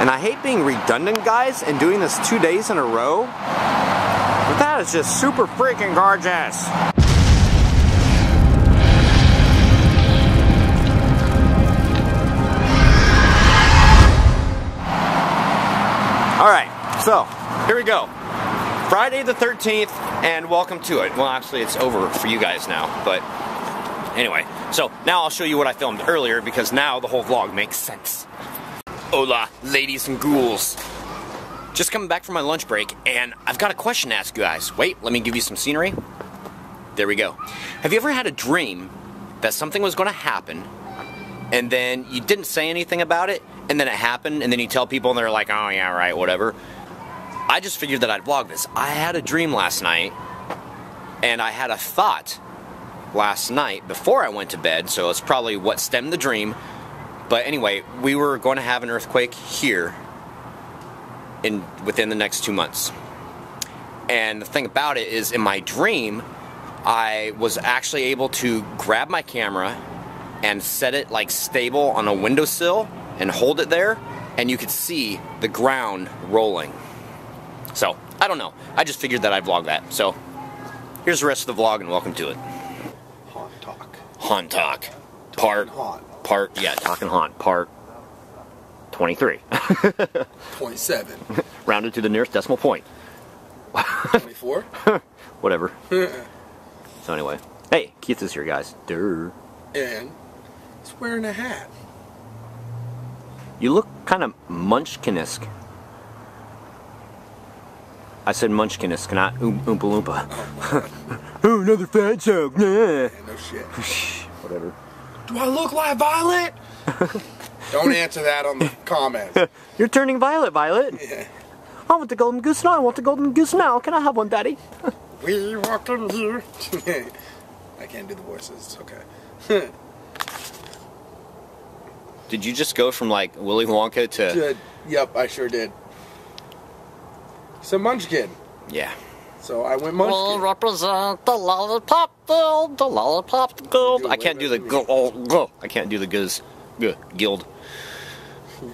And I hate being redundant, guys, and doing this 2 days in a row. But that is just super freaking gorgeous. Alright, so here we go. Friday the 13th, and welcome to it. Well, actually, it's over for you guys now, but anyway. So now I'll show you what I filmed earlier, because now the whole vlog makes sense. Hola, ladies and ghouls. Just coming back from my lunch break, and I've got a question to ask you guys. Wait, let me give you some scenery. There we go. Have you ever had a dream that something was going to happen, and then you didn't say anything about it, and then it happened, and then you tell people, and they're like, oh yeah, right, whatever. I just figured that I'd vlog this. I had a dream last night, and I had a thought last night before I went to bed, so it's probably what stemmed the dream. But anyway, we were going to have an earthquake here within the next 2 months. And the thing about it is, in my dream, I was actually able to grab my camera and set it like stable on a windowsill and hold it there, and you could see the ground rolling. So, I don't know. I just figured that I'd vlog that. So, here's the rest of the vlog, and welcome to it. Haunt talk. Haunt talk. Part, yeah, talking haunt. Part 23. 27. Rounded to the nearest decimal point. 24? Whatever. So anyway. Hey, Keith is here, guys. Durr. And he's wearing a hat. You look kind of Munchkins-esque. I said Munchkins, not Oompa Loompa. Oh, another fat joke. Yeah, no shit. Whatever. Do I look like Violet? Don't answer that on the comments. You're turning violet, Violet. Yeah. I want the golden goose now. I want the golden goose now. Can I have one, Daddy? We walked in here. I can't do the voices. It's okay. Did you just go from like Willy Wonka to... Yep, I sure did. So Munchkin. Yeah. So I went Munchkin. We represent the lollipop guild, the lollipop guild. I can't do the go. I can't do the guild. You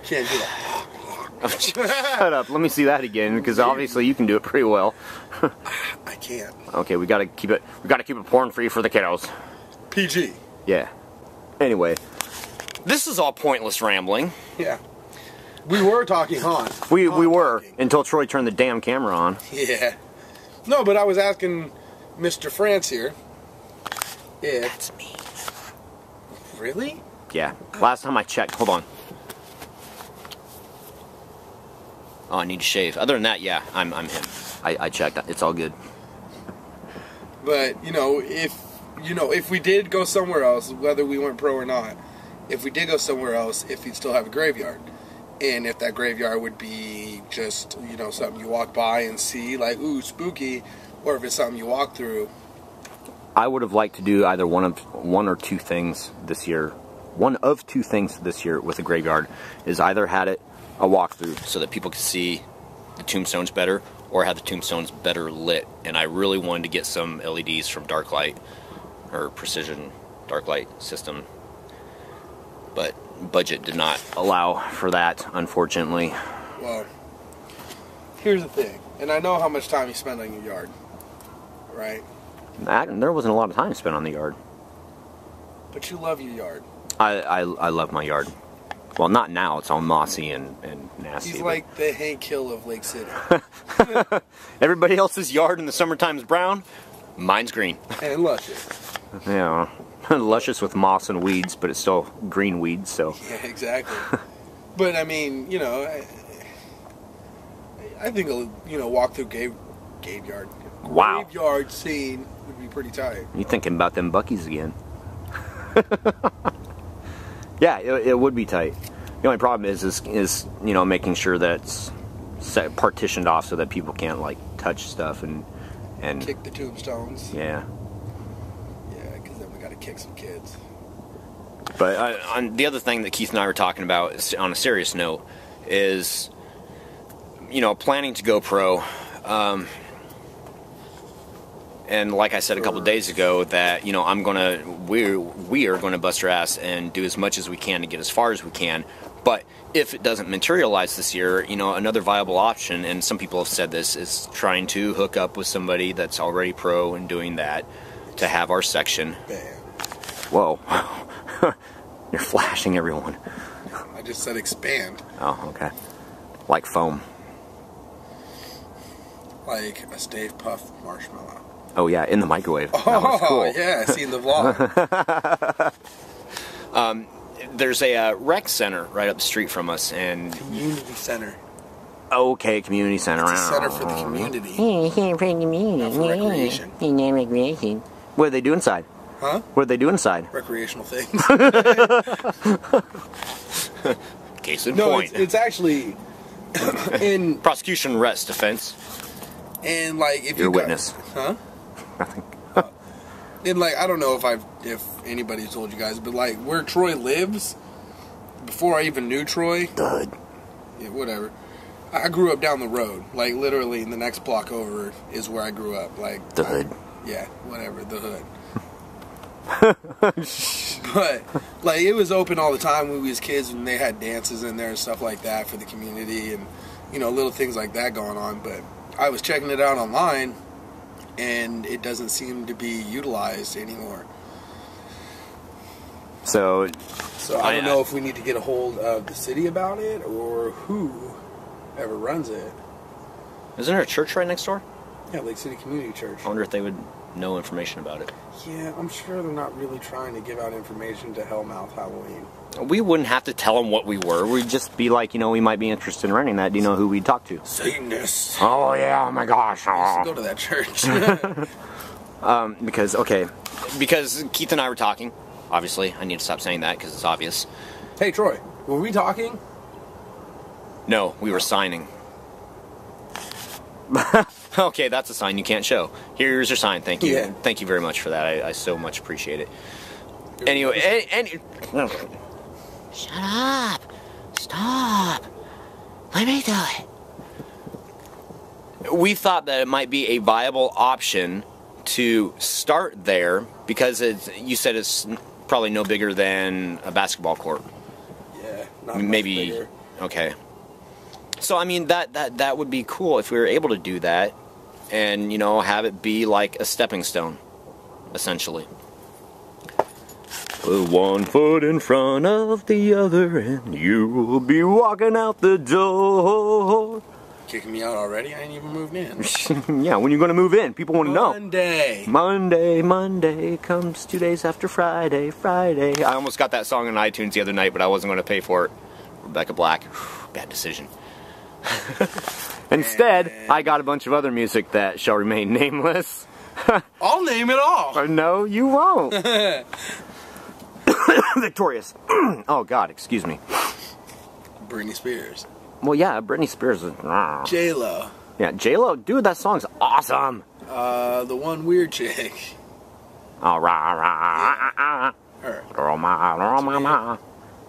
can't do that. Shut up. Let me see that again, because obviously you can do it pretty well. I can't. Okay, we gotta keep it. We gotta keep it porn free for the kiddos. PG. Yeah. Anyway, this is all pointless rambling. Yeah. We were talking haunt. We were talking. Until Troy turned the damn camera on. Yeah. No, but I was asking Mr. France here if... That's me. Really? Yeah. Last time I checked. Hold on. Oh, I need to shave. Other than that, yeah, I'm him. I checked. It's all good. But if we did go somewhere else, whether we went pro or not, if we did go somewhere else, if you'd still have a graveyard, and if that graveyard would be just something you walk by and see like ooh spooky, or if it's something you walk through. I would have liked to do either one or two things this year. One of two things this year with a graveyard is either had it a walkthrough so that people could see the tombstones better, or have the tombstones better lit. And I really wanted to get some LEDs from Darklight, or Precision Darklight system, but budget did not allow for that, unfortunately. Well, here's the thing, and I know how much time you spend on your yard, right? There wasn't a lot of time spent on the yard. But you love your yard. I love my yard. Well, not now. It's all mossy and nasty. He's like the Hank Hill of Lake City. Everybody else's yard in the summertime is brown. Mine's green. And luscious. Yeah. Luscious with moss and weeds, but it's still green weeds, so... Yeah, exactly. But, I mean, I think a walk through graveyard. Wow. Graveyard scene would be pretty tight. You thinking about them Buckies again. Yeah, it would be tight. The only problem is making sure that it's partitioned off so that people can't, like, touch stuff and kick the tombstones. Yeah. Yeah, because then we got to kick some kids. But on the other thing that Keith and I were talking about, is, on a serious note, is planning to go pro. And like I said a couple of days ago, that we are gonna bust our ass and do as much as we can to get as far as we can But if it doesn't materialize this year, you know, another viable option, and some people have said this, is trying to hook up with somebody that's already pro and doing that to have our section. Bam. Whoa. You're flashing everyone. I just said expand. Oh, okay. Like foam. Like a Stay Puft Marshmallow. Oh yeah, in the microwave. Oh, that was cool. yeah, I seen the vlog. There's a rec center right up the street from us, and Community center. okay, community center. It's a center for the community. Not for recreation. What do they do inside? Huh? What do they do inside? Recreational things. Case in No, point. it's actually in Prosecution, arrest, defense. and like if Your you witness. Huh? Nothing. And like I don't know if anybody told you guys, but like where Troy lives, before I even knew Troy, Dud. yeah, whatever. I grew up down the road, like literally in the next block over is where I grew up. Like The hood. yeah, whatever, the hood. But like it was open all the time when we was kids, and they had dances in there and stuff like that for the community, and you know little things like that going on. But I was checking it out online, and it doesn't seem to be utilized anymore. So I don't know if we need to get a hold of the city about it or who ever runs it. isn't there a church right next door? Yeah, Lake City Community Church. I wonder if they would know information about it. Yeah, I'm sure they're not really trying to give out information to Hellmouth Halloween. We wouldn't have to tell them what we were. We'd just be like, you know, we might be interested in renting that. Do you know who we'd talk to? Satanists. Oh yeah, oh my gosh. I used to go to that church. Because Keith and I were talking. Obviously, I need to stop saying that because it's obvious. Hey, Troy, were we talking? No, we were signing. Okay, that's a sign you can't show. Here's your sign. Thank you. Yeah. Thank you very much for that. I so much appreciate it. Anyway, Shut up. Stop. Let me do it. we thought that it might be a viable option to start there because you said it's probably no bigger than a basketball court. Yeah, not much Maybe. bigger. Okay. So I mean that would be cool if we were able to do that, and you know have it be like a stepping stone, essentially. Put one foot in front of the other, and you will be walking out the door. Kicking me out already? I ain't even moved in. Yeah, when you gonna move in? People want to know. Monday comes 2 days after Friday. I almost got that song on iTunes the other night, but I wasn't gonna pay for it. Rebecca Black, bad decision. Instead, I got a bunch of other music that shall remain nameless. I'll name it all. No, you won't. Victorious. Oh God, excuse me. Britney Spears. Well, yeah, Britney Spears is. J-Lo. Yeah, J-Lo, dude, that song's awesome. The one weird chick. All right. Her.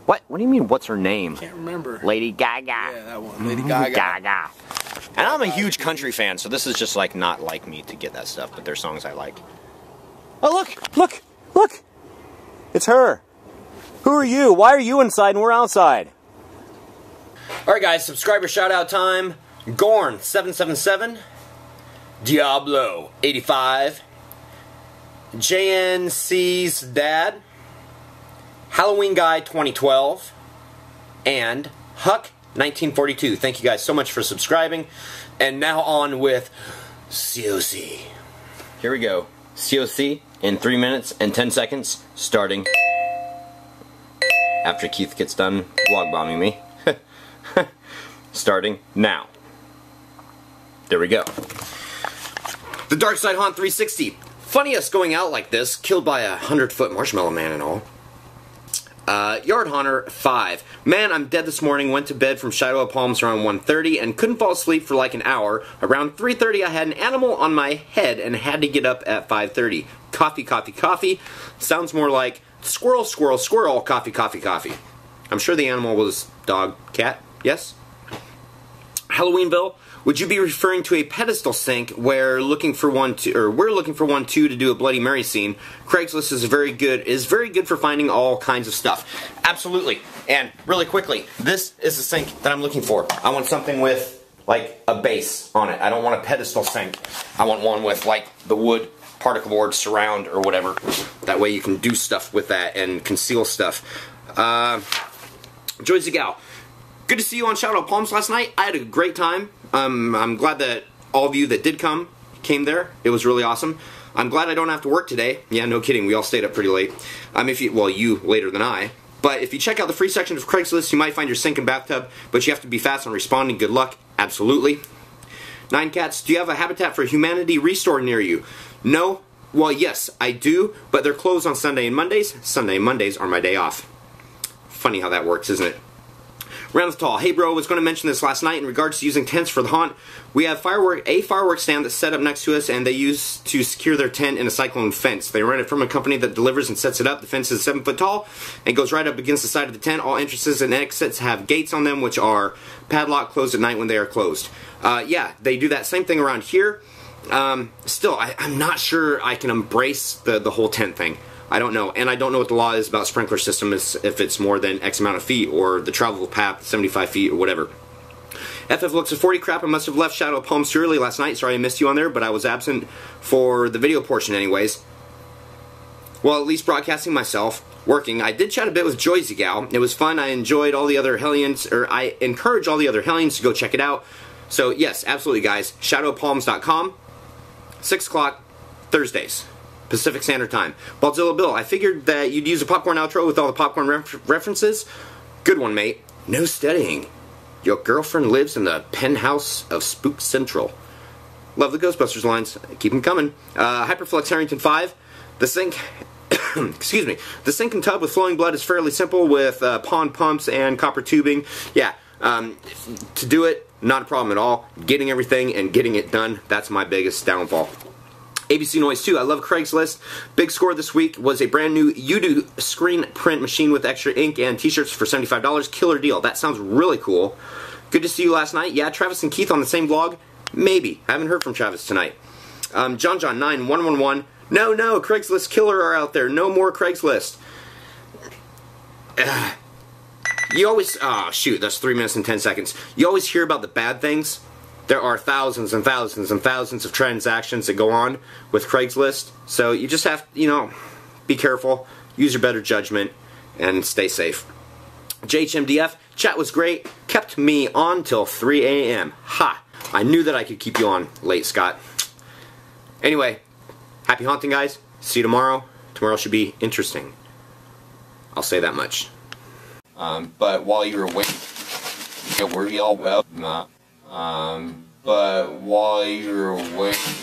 What? What do you mean? What's her name? Can't remember. Lady Gaga. Yeah, that one. Lady Gaga. Gaga. And I'm a huge country fan, so this is just like not like me to get that stuff, but there's songs I like. Oh look! It's her. Who are you? Why are you inside and we're outside? Alright guys, subscriber shout out time. Gorn777, Diablo85, JNC's dad, Halloween Guy 2012, and Huck1942. Thank you guys so much for subscribing. And now on with COC. Here we go. COC in 3 minutes and 10 seconds, starting after Keith gets done vlog bombing me. Starting now. There we go. The Dark Side Haunt 360. Funniest going out like this, killed by a 100-foot marshmallow man and all. Yard Haunter 5. Man, I'm dead this morning. Went to bed from Shiloh Palms around 1:30 and couldn't fall asleep for like an hour. Around 3:30 I had an animal on my head and had to get up at 5:30. Coffee, coffee, coffee. Sounds more like squirrel, squirrel, squirrel, coffee, coffee, coffee. I'm sure the animal was dog, cat, yes? Halloweenville, would you be referring to a pedestal sink where we're looking for one too to do a Bloody Mary scene? Craigslist is very good for finding all kinds of stuff. Absolutely. And really quickly, this is the sink that I'm looking for. I want something with like a base on it. I don't want a pedestal sink. I want one with like the wood particle board surround or whatever. That way you can do stuff with that and conceal stuff. Joy Zigal. Good to see you on Shadow Palms last night. I had a great time. I'm glad that all of you that did came there. It was really awesome. I'm glad I don't have to work today. Yeah, no kidding. We all stayed up pretty late. You later than I. But if you check out the free section of Craigslist, you might find your sink and bathtub, but you have to be fast on responding. Good luck. Absolutely. 9 Cats, do you have a Habitat for Humanity restore near you? No. Well, yes, I do, but they're closed on Sunday and Mondays. Sunday and Mondays are my day off. Funny how that works, isn't it? Round Tall. Hey bro, I was going to mention this last night in regards to using tents for the haunt. We have a fireworks stand that's set up next to us, and they use to secure their tent in a cyclone fence. They rent it from a company that delivers and sets it up. The fence is 7 foot tall and goes right up against the side of the tent. All entrances and exits have gates on them, which are padlocked, closed at night when they are closed. Yeah, they do that same thing around here. Still, I'm not sure I can embrace the whole tent thing. I don't know, and I don't know what the law is about sprinkler systems, if it's more than X amount of feet, or the travel path, 75 feet, or whatever. FF looks at 40 crap. I must have left Shadow Palms too early last night. Sorry I missed you on there, but I was absent for the video portion anyways. Well, at least broadcasting myself, working. I did chat a bit with Joy Zigal. It was fun. I enjoyed all the other Hellions, or I encourage all the other Hellions to go check it out. So yes, absolutely guys, shadowpalms.com, 6 o'clock, Thursdays. Pacific Standard Time. Baldzilla Bill, I figured that you'd use a popcorn outro with all the popcorn references. Good one, mate. No studying. Your girlfriend lives in the penthouse of Spook Central. Love the Ghostbusters lines. Keep them coming. Hyperflux Harrington 5. The sink... excuse me. The sink and tub with flowing blood is fairly simple with pond pumps and copper tubing. Yeah. To do it, not a problem at all. Getting everything and getting it done, that's my biggest downfall. ABC Noise 2, I love Craigslist. Big score this week was a brand new Vyou screen print machine with extra ink and t-shirts for $75. Killer deal. That sounds really cool. Good to see you last night. Yeah, Travis and Keith on the same vlog? Maybe. Haven't heard from Travis tonight. John9111. No, Craigslist killer are out there. No more Craigslist. You always... Oh, shoot, that's 3 minutes and 10 seconds. You always hear about the bad things. There are thousands and thousands and thousands of transactions that go on with Craigslist. So you just have, be careful, use your better judgment, and stay safe. JHMDF, chat was great, kept me on till 3 a.m. Ha! I knew that I could keep you on late, Scott. Anyway, happy haunting, guys. See you tomorrow. Tomorrow should be interesting. I'll say that much. But while you're waiting, were y'all well? But while you're waiting...